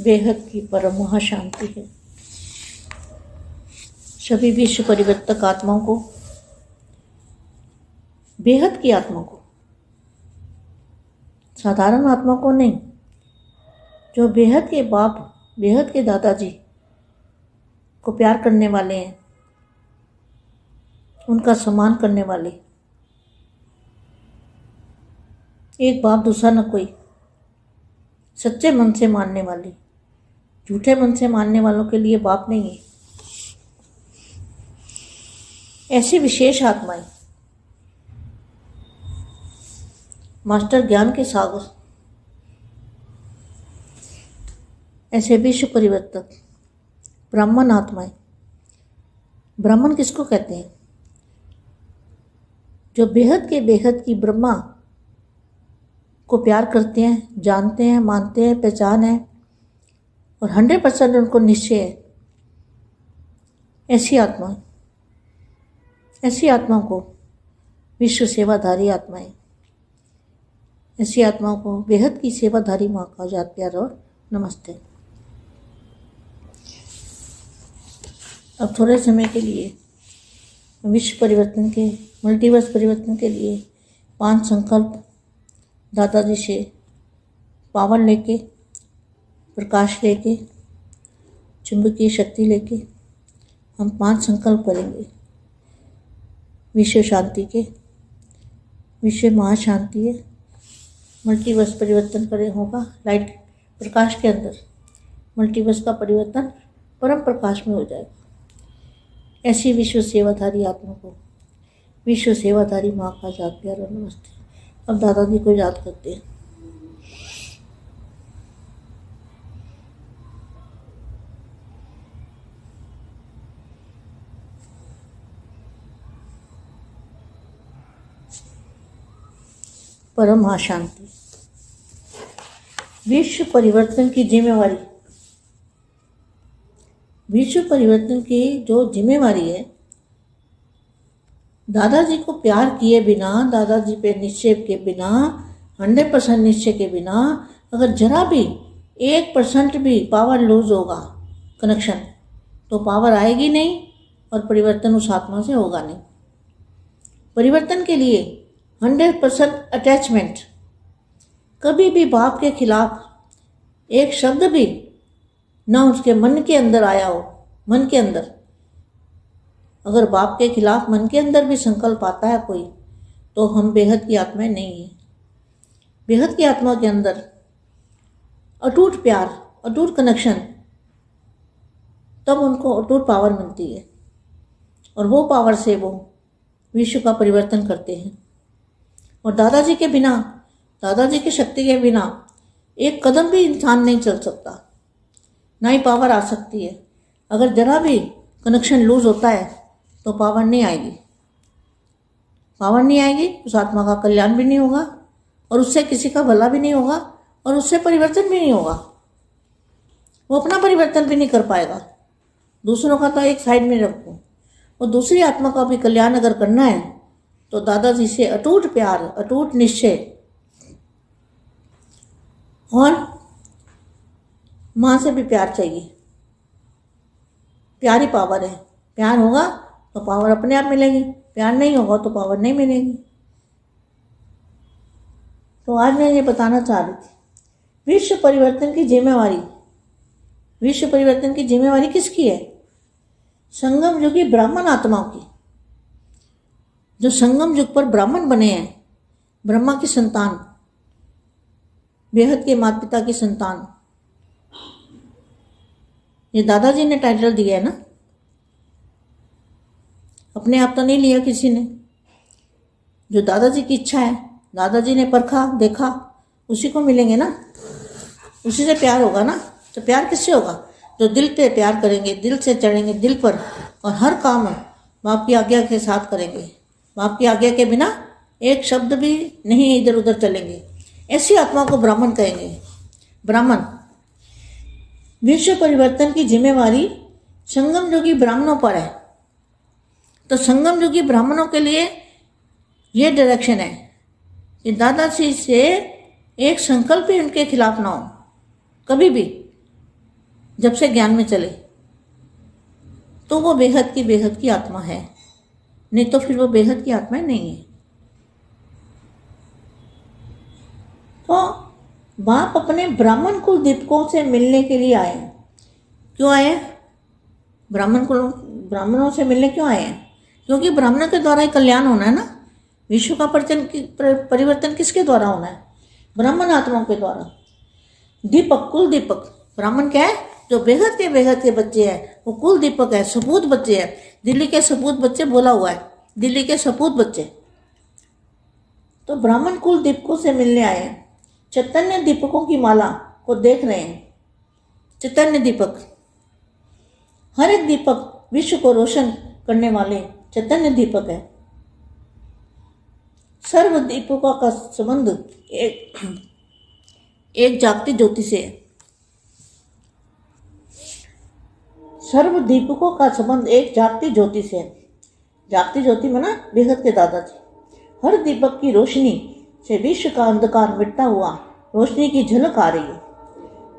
बेहद की परम महाशांति है। सभी विश्व परिवर्तक आत्माओं को, बेहद की आत्मा को, साधारण आत्मा को नहीं, जो बेहद के बाप, बेहद के दादाजी को प्यार करने वाले हैं, उनका सम्मान करने वाले, एक बाप दूसरा न कोई, सच्चे मन से मानने वाले, झूठे मन से मानने वालों के लिए बाप नहीं है। ऐसी विशेष आत्माएं मास्टर ज्ञान के सागर, ऐसे विश्व परिवर्तक ब्राह्मण आत्माएं। ब्राह्मण किसको कहते हैं? जो बेहद के बेहद की ब्रह्मा को प्यार करते हैं, जानते हैं, मानते हैं, पहचान है और 100% उनको निश्चय है। ऐसी आत्माओं को विश्व सेवाधारी आत्माएं, ऐसी आत्माओं को बेहद की सेवाधारी माँ का याद प्यार और नमस्ते। अब थोड़े समय के लिए विश्व परिवर्तन के, मल्टीवर्स परिवर्तन के लिए 5 संकल्प दादाजी से पावर लेके, प्रकाश लेके, चुंबकीय शक्ति लेके हम 5 संकल्प करेंगे विश्व शांति के। विश्व महाशांति है, मल्टीवर्स परिवर्तन करे होगा लाइट प्रकाश के अंदर, मल्टीवर्स का परिवर्तन परम प्रकाश में हो जाएगा। ऐसी विश्व सेवाधारी आत्मा को विश्व सेवाधारी माँ का याद प्यार और नमस्ते। अब दादाजी को याद करते हैं। परम महाशांति। विश्व परिवर्तन की जिम्मेवारी, विश्व परिवर्तन की जो जिम्मेवारी है, दादाजी को प्यार किए बिना, दादाजी पे निश्चय के बिना, 100% निश्चय के बिना अगर जरा भी 1% भी पावर लूज होगा कनेक्शन, तो पावर आएगी नहीं और परिवर्तन उस आत्मा से होगा नहीं। परिवर्तन के लिए 100% अटैचमेंट, कभी भी बाप के खिलाफ एक शब्द भी ना उसके मन के अंदर आया हो। मन के अंदर अगर बाप के खिलाफ मन के अंदर भी संकल्प आता है कोई, तो हम बेहद की आत्माएं नहीं हैं। बेहद की आत्मा के अंदर अटूट प्यार, अटूट कनेक्शन, तब उनको अटूट पावर मिलती है और वो पावर से वो विश्व का परिवर्तन करते हैं। और दादाजी के बिना, दादाजी की शक्ति के बिना एक कदम भी इंसान नहीं चल सकता, ना ही पावर आ सकती है। अगर जरा भी कनेक्शन लूज होता है तो पावर नहीं आएगी। पावर नहीं आएगी, उस आत्मा का कल्याण भी नहीं होगा और उससे किसी का भला भी नहीं होगा और उससे परिवर्तन भी नहीं होगा। वो अपना परिवर्तन भी नहीं कर पाएगा। दूसरों का तो एक साइड में रखो, और दूसरी आत्मा का भी कल्याण अगर करना है तो दादाजी से अटूट प्यार, अटूट निश्चय और माँ से भी प्यार चाहिए। प्यार ही पावर है। प्यार होगा तो पावर अपने आप मिलेगी, प्यार नहीं होगा तो पावर नहीं मिलेगी। तो आज मैं ये बताना चाह रही थी, विश्व परिवर्तन की जिम्मेवारी, विश्व परिवर्तन की जिम्मेवारी किसकी है? संगम युगी ब्राह्मण आत्माओं की, जो संगम युग पर ब्राह्मण बने हैं, ब्रह्मा की संतान, बेहद के माता पिता की संतान। ये दादाजी ने टाइटल दिया है ना, अपने आप तो नहीं लिया किसी ने। जो दादाजी की इच्छा है, दादाजी ने परखा, देखा, उसी को मिलेंगे ना, उसी से प्यार होगा ना। तो प्यार किससे होगा? जो दिल पे प्यार करेंगे, दिल से चढ़ेंगे दिल पर, और हर काम बाप की आज्ञा के साथ करेंगे। बाप की आज्ञा के बिना एक शब्द भी नहीं इधर उधर चलेंगे। ऐसी आत्मा को ब्राह्मण कहेंगे। ब्राह्मण। विश्व परिवर्तन की जिम्मेवारी संगम योगी ब्राह्मणों पर है। तो संगम योगी ब्राह्मणों के लिए ये डायरेक्शन है कि दादाजी से एक संकल्प भी उनके खिलाफ ना हो, कभी भी। जब से ज्ञान में चले तो वो बेहद की आत्मा है, नहीं तो फिर वो बेहद की आत्मा नहीं है। तो बाप अपने ब्राह्मण कुल दीपकों से मिलने के लिए आए। क्यों आए? ब्राह्मणों से मिलने क्यों आए हैं? क्योंकि ब्राह्मणों के द्वारा ही कल्याण होना है ना। विश्व का परिवर्तन किसके द्वारा होना है? ब्राह्मण आत्माओं के द्वारा। दीपक, कुल दीपक। ब्राह्मण क्या है? जो बेहद के बच्चे हैं, वो कुल दीपक है, सपूत बच्चे हैं। दिल्ली के सपूत बच्चे बोला हुआ है, दिल्ली के सपूत बच्चे। तो ब्राह्मण कुल दीपकों से मिलने आए हैं। चैतन्य दीपकों की माला को देख रहे हैं। चैतन्य दीपक, हर एक दीपक विश्व को रोशन करने वाले चैतन्य दीपक है। सर्व दीपकों का संबंध एक जागती ज्योति से है। सर्व दीपकों का संबंध एक जागती ज्योति से है। जागती ज्योति में ना बेहद के दादाजी। हर दीपक की रोशनी से विश्व का अंधकार मिटता हुआ रोशनी की झलक आ रही है।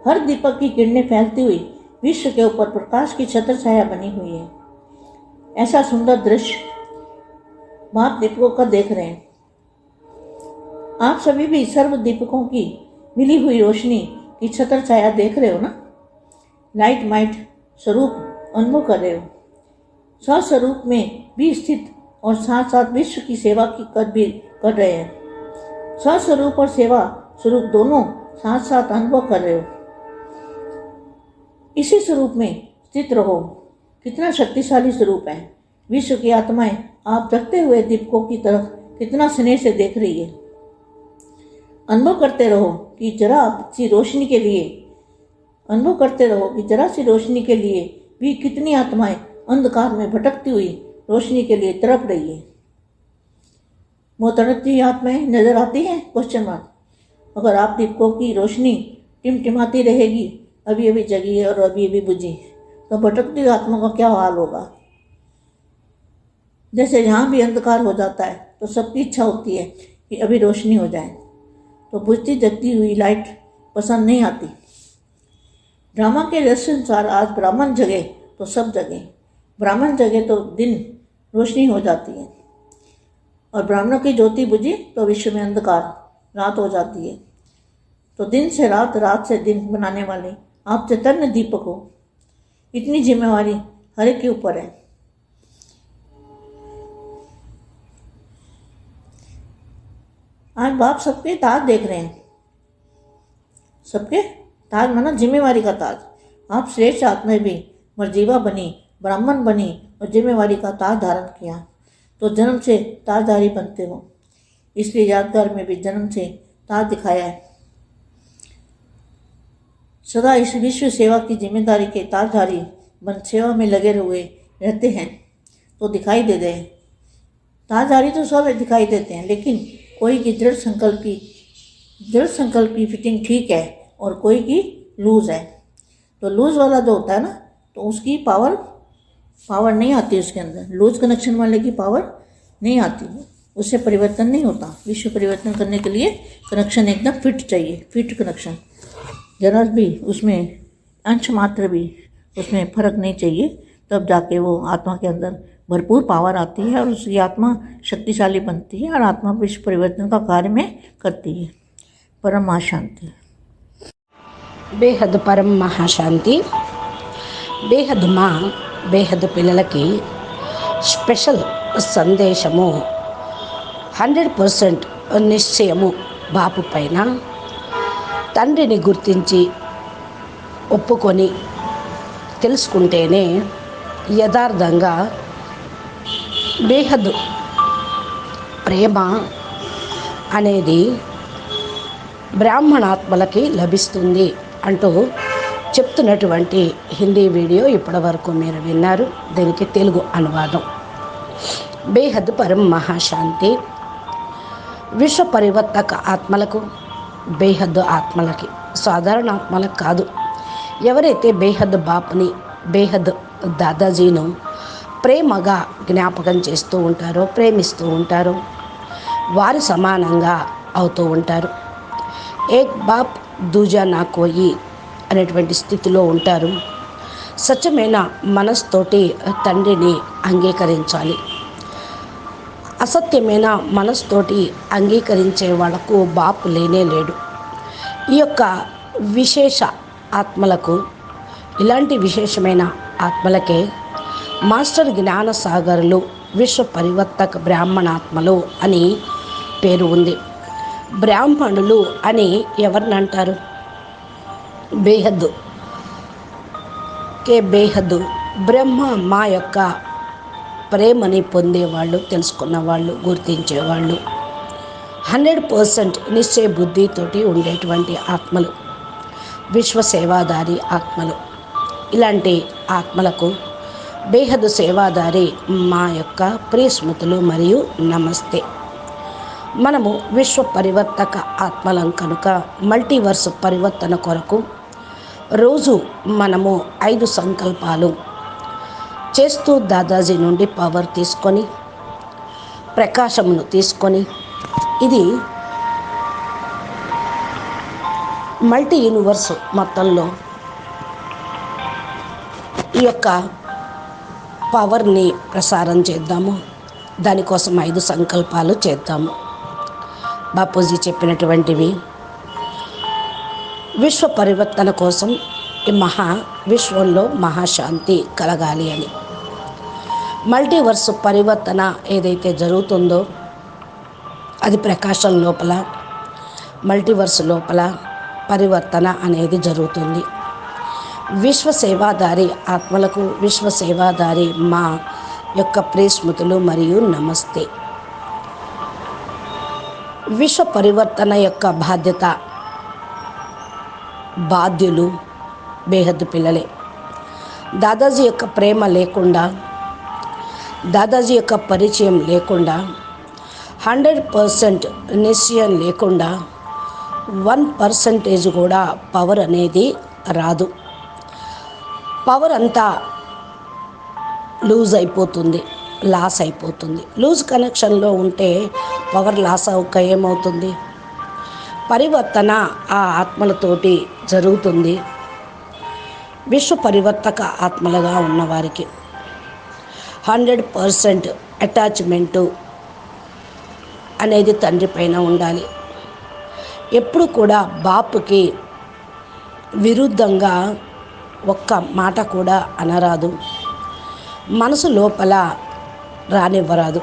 हर दीपक की किरणें फैलती हुई विश्व के ऊपर प्रकाश की छत्र छाया बनी हुई है। ऐसा सुंदर दृश्य बाप दीपकों का देख रहे हैं। आप सभी भी सर्व दीपकों की मिली हुई रोशनी की छत्र छाया देख रहे हो ना। लाइट माइट स्वरूप अनुभव कर रहे हो। स्वस्वरूप में भी स्थित और साथ साथ विश्व की सेवा की कर रहे हैं। स्वस्वरूप और सेवा स्वरूप दोनों साथ साथ अनुभव कर रहे हो। इसी स्वरूप में स्थित रहो। कितना शक्तिशाली स्वरूप है। विश्व की आत्माएं आप जगते हुए दीपकों की तरफ कितना स्नेह से देख रही है। अनुभव करते रहो कि जरा सी रोशनी के लिए भी कितनी आत्माएं अंधकार में भटकती हुई रोशनी के लिए तड़प रही है। वो तड़पती आत्माएं नजर आती हैं? Question mark. अगर आप दीपकों की रोशनी टिमटिमाती रहेगी, अभी अभी जगी है और अभी अभी बुझी, तो भटकती आत्मा का क्या हाल होगा? जैसे जहाँ भी अंधकार हो जाता है तो सबकी इच्छा होती है कि अभी रोशनी हो जाए, तो बुझती जगती हुई लाइट पसंद नहीं आती। ड्रामा के रहस्य अनुसार आज ब्राह्मण जगे तो सब जगे। ब्राह्मण जगे तो दिन रोशनी हो जाती है, और ब्राह्मणों की ज्योति बुझी तो विश्व में अंधकार रात हो जाती है। तो दिन से रात, रात से दिन बनाने वाले आप चैतन्य दीपक हो। इतनी जिम्मेवारी हर एक के ऊपर है। आज बाप सबके ताज देख रहे हैं। सबके ताज माना जिम्मेवारी का ताज। आप श्रेष्ठ आत्मा भी मर्जीवा बनी, ब्राह्मण बनी और जिम्मेवारी का ताज धारण किया, तो जन्म से ताजधारी बनते हो। इसलिए यादगार में भी जन्म से ताज दिखाया है। सदा इस विश्व सेवा की जिम्मेदारी के ताजधारी बन सेवा में लगे हुए रहते हैं तो दिखाई दे गए। ताजधारी तो सब दिखाई देते हैं, लेकिन कोई की दृढ़ संकल्प की फिटिंग ठीक है और कोई की लूज है। तो लूज वाला जो होता है ना, तो उसकी पावर नहीं आती उसके अंदर। लूज कनेक्शन वाले की पावर नहीं आती, उससे परिवर्तन नहीं होता। विश्व परिवर्तन करने के लिए कनेक्शन एकदम फिट चाहिए, फिट कनेक्शन। जरा भी उसमें अंश मात्र भी उसमें फर्क नहीं चाहिए, तब जाके वो आत्मा के अंदर भरपूर पावर आती है और उसकी आत्मा शक्तिशाली बनती है और आत्मा विश्व परिवर्तन का कार्य में करती है। परम महाशांति। బేహద్ పరం మహాశాంతి. బేహద్ మా బేహద్ పిల్లలకి స్పెషల్ సందేశము. 100% నిశ్చయము బాపు పైన. తండ్రిని గుర్తించి ఒప్పుకొని తెలుసుకుంటేనే యథార్థంగా బేహద్ ప్రేమ అనేది బ్రాహ్మణాత్మలకి లభిస్తుంది అంటూ చెప్తున్నటువంటి హిందీ వీడియో ఇప్పటివరకు మీరు విన్నారు. దీనికి తెలుగు అనువాదం. బేహద్ పరం మహాశాంతి. విశ్వ పరివర్తక ఆత్మలకు, బేహద్ ఆత్మలకి, సాధారణ ఆత్మలకు కాదు, ఎవరైతే బేహద్ బాపుని, బేహద్ దాదాజీను ప్రేమగా జ్ఞాపకం చేస్తూ ఉంటారో, ప్రేమిస్తూ ఉంటారో, వారి సమానంగా అవుతూ ఉంటారు. ఏక్ బాప్ దూజా నా కోయి అనేటువంటి స్థితిలో ఉంటారు. స్వచ్ఛమైన మనస్తోటి తండ్రిని అంగీకరించాలి. అసత్యమైన మనస్తోటి అంగీకరించే వాళ్ళకు బాపు లేనే లేడు. ఈ యొక్క విశేష ఆత్మలకు, ఇలాంటి విశేషమైన ఆత్మలకే మాస్టర్ జ్ఞానసాగరులు, విశ్వ పరివర్తక బ్రాహ్మణాత్మలు అని పేరు ఉంది. బ్రాహ్మణులు అని ఎవరిని అంటారు? బేహద్దు బేహద్దు బ్రహ్మ మా యొక్క ప్రేమని పొందేవాళ్ళు, తెలుసుకున్నవాళ్ళు, గుర్తించేవాళ్ళు, 100% నిశ్చయ బుద్ధితోటి ఉండేటువంటి ఆత్మలు, విశ్వసేవాదారి ఆత్మలు. ఇలాంటి ఆత్మలకు బేహద్దు సేవాదారి మా యొక్క ప్రియ స్మృతులు మరియు నమస్తే. మనము విశ్వ పరివర్తక ఆత్మలం కనుక మల్టీవర్స్ పరివర్తన కొరకు రోజు మనము 5 సంకల్పాలు చేస్తూ దాదాజీ నుండి పవర్ తీసుకొని, ప్రకాశమును తీసుకొని, ఇది మల్టీ యూనివర్స్ మొత్తంలో ఈ యొక్క పవర్ని ప్రసారం చేద్దాము. దానికోసం 5 సంకల్పాలు చేద్దాము. బాపూజీ చెప్పినటువంటివి విశ్వ పరివర్తన కోసం ఈ విశ్వంలో మహాశాంతి కలగాలి అని. మల్టీవర్స్ పరివర్తన ఏదైతే జరుగుతుందో అది ప్రకాశం లోపల, మల్టీవర్స్ లోపల పరివర్తన అనేది జరుగుతుంది. విశ్వసేవాదారి ఆత్మలకు, విశ్వసేవాదారి మా యొక్క ప్రియస్మృతులు మరియు నమస్తే. విశ్వ పరివర్తన యొక్క బాధ్యులు బేహద్దు పిల్లలే. దాదాజీ యొక్క ప్రేమ లేకుండా, దాదాజీ యొక్క పరిచయం లేకుండా, 100% నిశ్చయం లేకుండా 1% కూడా పవర్ అనేది రాదు. పవర్ అంతా లూజ్ అయిపోతుంది, లాస్ అయిపోతుంది. లూజ్ కనెక్షన్లో ఉంటే పవర్ లాస్ అవ్వక ఏమవుతుంది? పరివర్తన ఆ ఆత్మలతోటి జరుగుతుంది. విశ్వ పరివర్తక ఆత్మలుగా ఉన్నవారికి 100% అటాచ్మెంటు అనేది తండ్రి పైన ఉండాలి. ఎప్పుడు కూడా బాపుకి విరుద్ధంగా ఒక్క మాట కూడా అనరాదు, మనసు లోపల రానివ్వరాదు.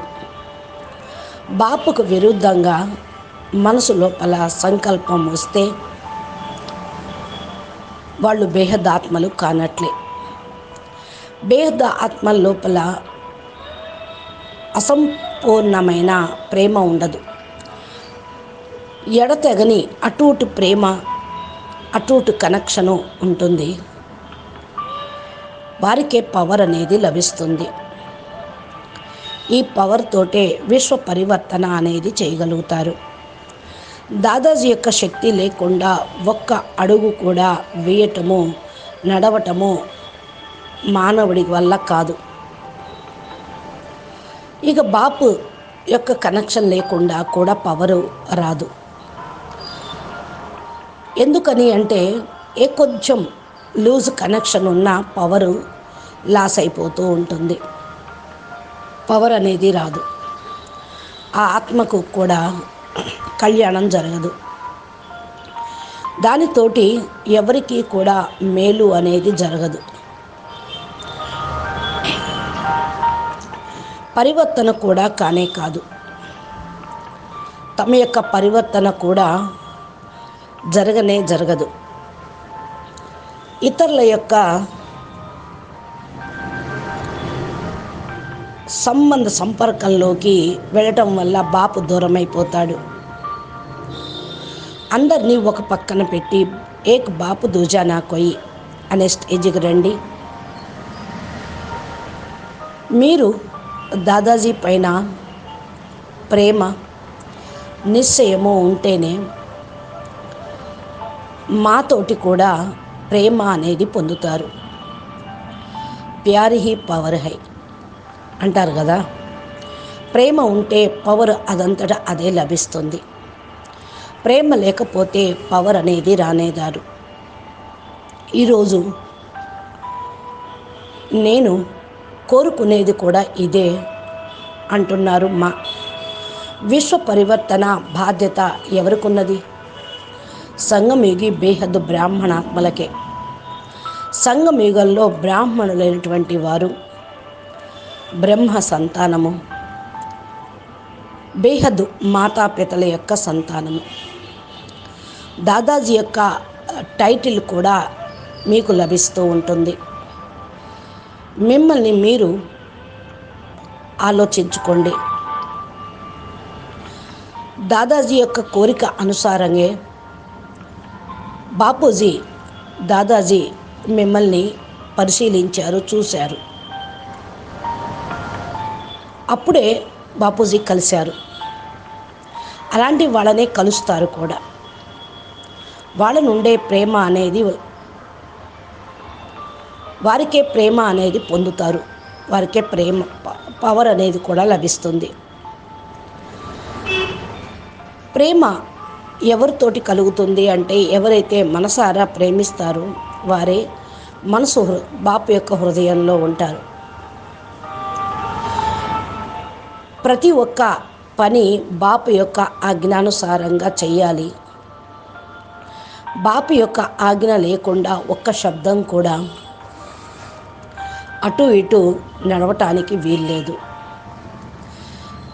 బాపుకు విరుద్ధంగా మనసు లోపల సంకల్పం వస్తే వాళ్ళు బేహద్ ఆత్మలు కానట్లే. బేహద్ ఆత్మ లోపల అసంపూర్ణమైన ప్రేమ ఉండదు. ఎడతెగని అటూటు ప్రేమ, అటూటు కనెక్షను ఉంటుంది. వారికే పవర్ అనేది లభిస్తుంది. ఈ పవర్ తోటే విశ్వ పరివర్తన అనేది చేయగలుగుతారు. దాదాజీ యొక్క శక్తి లేకుండా ఒక్క అడుగు కూడా వేయటము, నడవటము మానవుడి వల్ల కాదు. ఇక బాపు యొక్క కనెక్షన్ లేకుండా కూడా పవరు రాదు. ఎందుకని అంటే కొంచెం లూజ్ కనెక్షన్ ఉన్న పవరు లాస్ అయిపోతూ ఉంటుంది. పవర్ అనేది రాదు. ఆ ఆత్మకు కూడా కళ్యాణం జరగదు. దానితోటి ఎవరికి కూడా మేలు అనేది జరగదు. పరివర్తన కూడా కానే కాదు. తమ యొక్క పరివర్తన కూడా జరగదు. ఇతరుల యొక్క సంపర్కంలోకి వెళ్ళటం వల్ల బాపు దూరమైపోతాడు. అందరినీ ఒక పక్కన పెట్టి ఏక్ బాపు దూజా నా కొయి అనే స్టేజ్కి రండి. మీరు దాదాజీ పైన ప్రేమ, నిశ్చయము ఉంటేనే మాతోటి కూడా ప్రేమ అనేది పొందుతారు. ప్యార్ హీ పవర్ హై అంటారు కదా. ప్రేమ ఉంటే పవర్ అదంతటా అదే లభిస్తుంది. ప్రేమ లేకపోతే పవర్ అనేది రానేదారు. ఈరోజు నేను కోరుకునేది కూడా ఇదే అంటున్నారు మా. విశ్వ పరివర్తన బాధ్యత ఎవరికున్నది? సంగమయుగి బేహద్దు బ్రాహ్మణాత్మలకే. సంగమయుగంలో బ్రాహ్మణులైనటువంటి వారు బ్రహ్మ సంతానము, బేహద్దు మాతాపితల యొక్క సంతానము. దాదాజీ యొక్క టైటిల్ కూడా మీకు లభిస్తూ ఉంటుంది. మిమ్మల్ని మీరు ఆలోచించుకోండి. దాదాజీ యొక్క కోరిక అనుసారంగా బాపూజీ దాదాజీ మిమ్మల్ని పరిశీలించారు, చూశారు. అప్పుడే బాపూజీ కలిశారు. అలాంటి వాళ్ళనే కలుస్తారు కూడా. వాళ్ళ నుండే ప్రేమ అనేది, వారికే ప్రేమ అనేది పొందుతారు. వారికే ప్రేమ పవర్ అనేది కూడా లభిస్తుంది. ప్రేమ ఎవరితోటి కలుగుతుంది అంటే, ఎవరైతే మనసారా ప్రేమిస్తారో వారే బాపు యొక్క హృదయంలో ఉంటారు. ప్రతి ఒక్క పని బాపు యొక్క ఆజ్ఞానుసారంగా చెయ్యాలి. బాపు యొక్క ఆజ్ఞ లేకుండా ఒక్క శబ్దం కూడా అటు ఇటు నడవటానికి వీల్లేదు.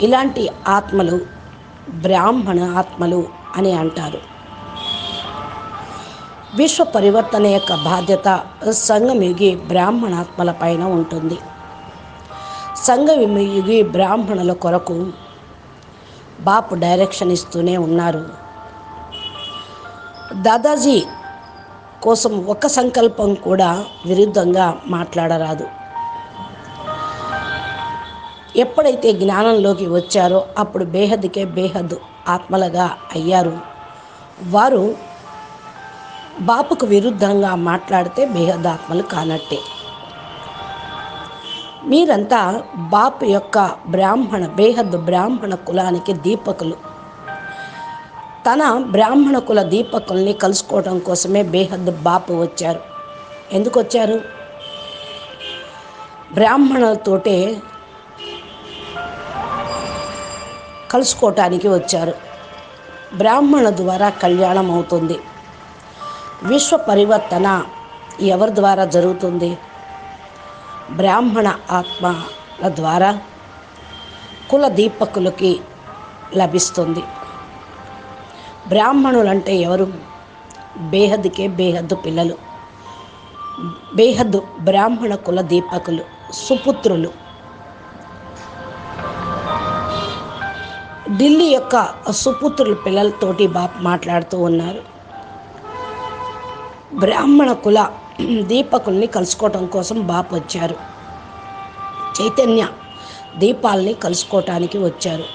ఇలాంటి ఆత్మలు బ్రాహ్మణ ఆత్మలు అని అంటారు. విశ్వ పరివర్తన యొక్క బాధ్యత సంగమయుగి బ్రాహ్మణాత్మల పైన ఉంటుంది. సంగమయుగి బ్రాహ్మణుల కొరకు బాపు డైరెక్షన్ ఇస్తూనే ఉన్నారు. దాదాజీ కోసం ఒక సంకల్పం కూడా విరుద్ధంగా మాట్లాడరాదు. ఎప్పుడైతే జ్ఞానంలోకి వచ్చారో అప్పుడు బేహద్దుకే బేహద్దు ఆత్మలుగా అయ్యారు. వారు బాపుకు విరుద్ధంగా మాట్లాడితే బేహద్దు ఆత్మలు కానట్టే. మీరంతా బాపు యొక్క బేహద్దు బ్రాహ్మణ కులానికి దీపకులు. తన బ్రాహ్మణ కుల దీపకుల్ని కలుసుకోవడం కోసమే బేహద్దు బాపు వచ్చారు. ఎందుకు వచ్చారు? బ్రాహ్మణులతోటే కలుసుకోవటానికి వచ్చారు. బ్రాహ్మణుల ద్వారా కళ్యాణం అవుతుంది. విశ్వ పరివర్తన ఎవరి ద్వారా జరుగుతుంది? బ్రాహ్మణ ఆత్మల ద్వారా కుల దీపకులకి లభిస్తుంది. బ్రాహ్మణులంటే ఎవరు? బేహద్దుకే బేహద్దు పిల్లలు, బేహద్దు బ్రాహ్మణ కుల దీపకులు, సుపుత్రులు. ఢిల్లీ యొక్క సుపుత్రుల పిల్లలతోటి బాపు మాట్లాడుతూ ఉన్నారు. బ్రాహ్మణ కుల దీపకుల్ని కలుసుకోవటం కోసం బాపు వచ్చారు. చైతన్య దీపాలని కలుసుకోవటానికి వచ్చారు.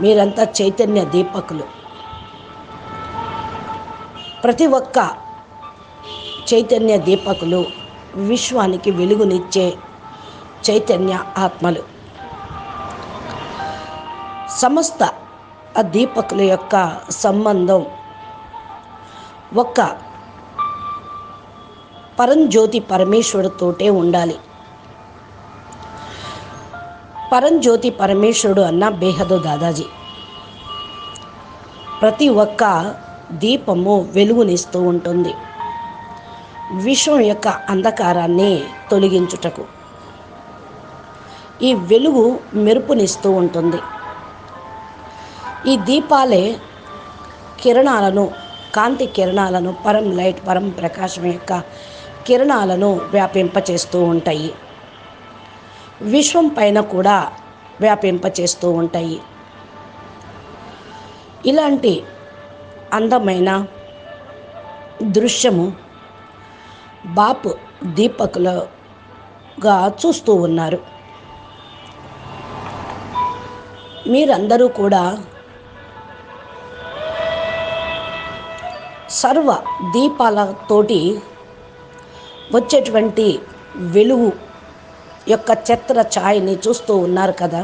మీరంతా చైతన్య దీపకులు. ప్రతి ఒక్క చైతన్య దీపకులు విశ్వానికి వెలుగునిచ్చే చైతన్య ఆత్మలు. సమస్త దీపకుల యొక్క సంబంధం ఒక్క పరంజ్యోతి పరమేశ్వరుడితోటే ఉండాలి. పరంజ్యోతి పరమేశ్వరుడు అన్న బేహద్దు దాదాజీ. ప్రతి ఒక్క దీపము వెలుగునిస్తూ ఉంటుంది. విశ్వం యొక్క అంధకారాన్ని తొలగించుటకు ఈ వెలుగు మెరుపునిస్తూ ఉంటుంది. ఈ దీపాలే కిరణాలను, కాంతి కిరణాలను, పరం ప్రకాశం యొక్క కిరణాలను వ్యాపింపచేస్తూ ఉంటాయి. విశ్వం పైన కూడా వ్యాపింపచేస్తూ ఉంటాయి. ఇలాంటి అందమైన దృశ్యము బాపు దీపకులుగా చూస్తూ ఉన్నారు. మీరందరూ కూడా సర్వ దీపాలతోటి వచ్చేటువంటి వెలుగు యొక్క ఛత్ర ఛాయని చూస్తూ ఉన్నారు కదా.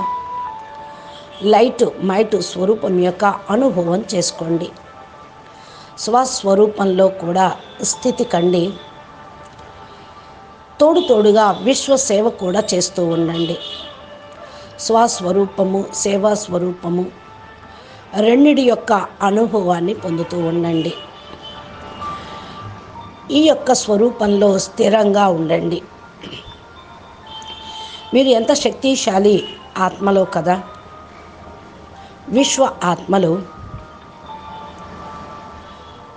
మైటు స్వరూపం యొక్క అనుభవం చేసుకోండి. స్వస్వరూపంలో కూడా స్థితి కండి. తోడుగా విశ్వసేవ కూడా చేస్తూ ఉండండి. స్వస్వరూపము, సేవా స్వరూపము రెండిటి యొక్క అనుభవాన్ని పొందుతూ ఉండండి. ఈ యొక్క స్వరూపంలో స్థిరంగా ఉండండి. మీరు ఎంత శక్తిశాలి ఆత్మలో కదా. విశ్వ ఆత్మలు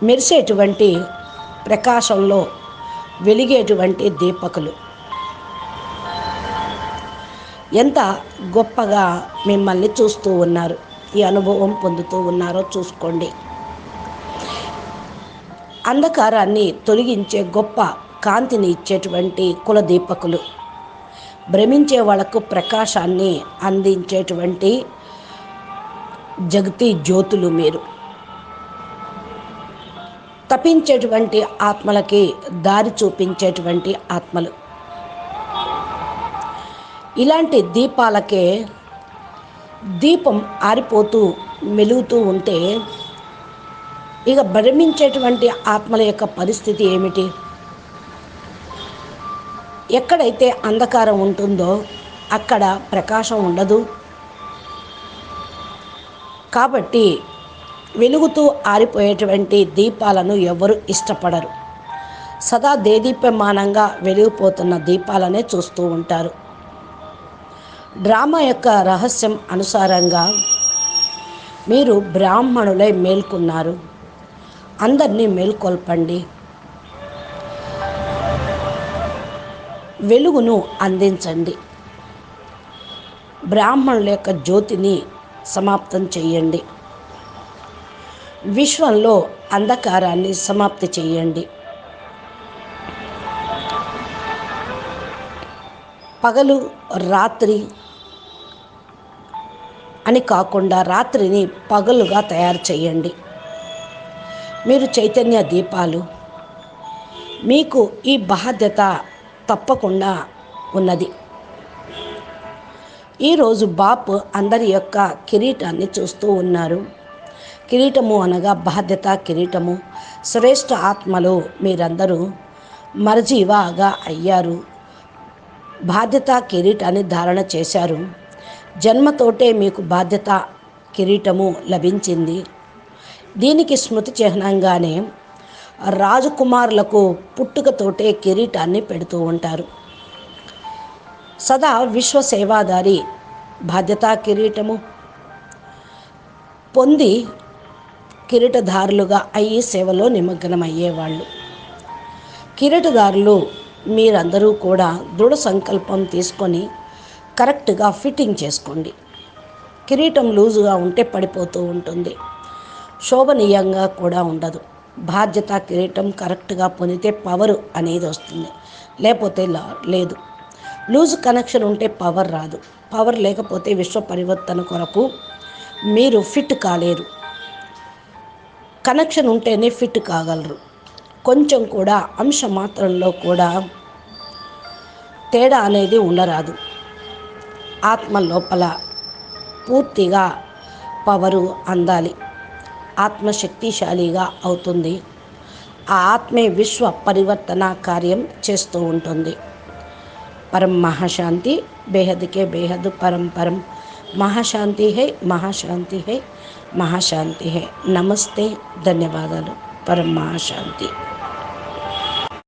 మెరిసేటువంటి ప్రకాశంలో వెలిగేటువంటి దీపకులు. ఎంత గొప్పగా మిమ్మల్ని చూస్తూ ఉన్నారు, ఈ అనుభవం పొందుతూ ఉన్నారో చూసుకోండి. అంధకారాన్ని తొలగించే గొప్ప కాంతిని ఇచ్చేటువంటి కులదీపకులు, భ్రమించే వాళ్ళకు ప్రకాశాన్ని అందించేటువంటి జగతి జ్యోతులు మీరు. తపించేటువంటి ఆత్మలకి దారి చూపించేటువంటి ఆత్మలు. ఇలాంటి దీపాలకే దీపం ఆరిపోతూ మెలుగుతూ ఉంటే ఇక భ్రమించేటువంటి ఆత్మల యొక్క పరిస్థితి ఏమిటి? ఎక్కడైతే అంధకారం ఉంటుందో అక్కడ ప్రకాశం ఉండదు. కాబట్టి వెలుగుతూ ఆరిపోయేటువంటి దీపాలను ఎవరు ఇష్టపడరు. సదా దేదీప్యమానంగా వెలిగిపోతున్న దీపాలనే చూస్తూ ఉంటారు. డ్రామా యొక్క రహస్యం అనుసారంగా మీరు బ్రాహ్మణులై మేల్కొన్నారు. అందరినీ మేల్కొల్పండి. వెలుగును అందించండి. బ్రాహ్మణుల యొక్క జ్యోతిని సమాప్తం చేయండి. విశ్వంలో అంధకారాన్ని సమాప్తి చేయండి. పగలు రాత్రి అని కాకుండా రాత్రిని పగలుగా తయారు చేయండి. మీరు చైతన్య దీపాలు. మీకు ఈ బాధ్యత తప్పకుండా ఉన్నది. ఈరోజు బాప్ అందరి యొక్క కిరీటాన్ని చూస్తూ ఉన్నారు. కిరీటము అనగా బాధ్యత కిరీటము. శ్రేష్ఠ ఆత్మలు మీరందరూ మరజీవాగా అయ్యారు. బాధ్యత కిరీటాన్ని ధారణ చేశారు. జన్మతోటే మీకు బాధ్యత కిరీటము లభించింది. దీనికి స్మృతి చిహ్నంగానే రాజకుమారులకు పుట్టుకతోటే కిరీటాన్ని పెడుతూ ఉంటారు. సదా విశ్వసేవాదారి బాధ్యతా కిరీటము పొంది కిరీటధారులుగా అయ్యి సేవలో నిమగ్నమయ్యేవాళ్ళు. కిరీటదారులు మీరందరూ కూడా దృఢ సంకల్పం తీసుకొని కరెక్ట్గా ఫిట్టింగ్ చేసుకోండి. కిరీటం లూజుగా ఉంటే పడిపోతూ ఉంటుంది, శోభనీయంగా కూడా ఉండదు. బాధ్యత కిరీటం కరెక్ట్గా పొందితే పవర్ అనేది వస్తుంది, లేకపోతే లేదు. లూజ్ కనెక్షన్ ఉంటే పవర్ రాదు. పవర్ లేకపోతే విశ్వ పరివర్తన కొరకు మీరు ఫిట్ కాలేరు. కనెక్షన్ ఉంటేనే ఫిట్ కాగలరు. కొంచెం కూడా అంశ మాత్రంలో కూడా తేడా అనేది ఉండరాదు. ఆత్మ లోపల పూర్తిగా పవరు అందాలి. ఆత్మ శక్తిశాలిగా అవుతుంది. ఆ ఆత్మే విశ్వ పరివర్తన కార్యం చేస్తూ ఉంటుంది. పరం మహాశాంతి, బేహద్కే బేహద్ పరం పరం. మహాశాంతి హై, మహాశాంతి హై, మహాశాంతి హై. నమస్తే, ధన్యవాదాలు. పరం మహాశాంతి.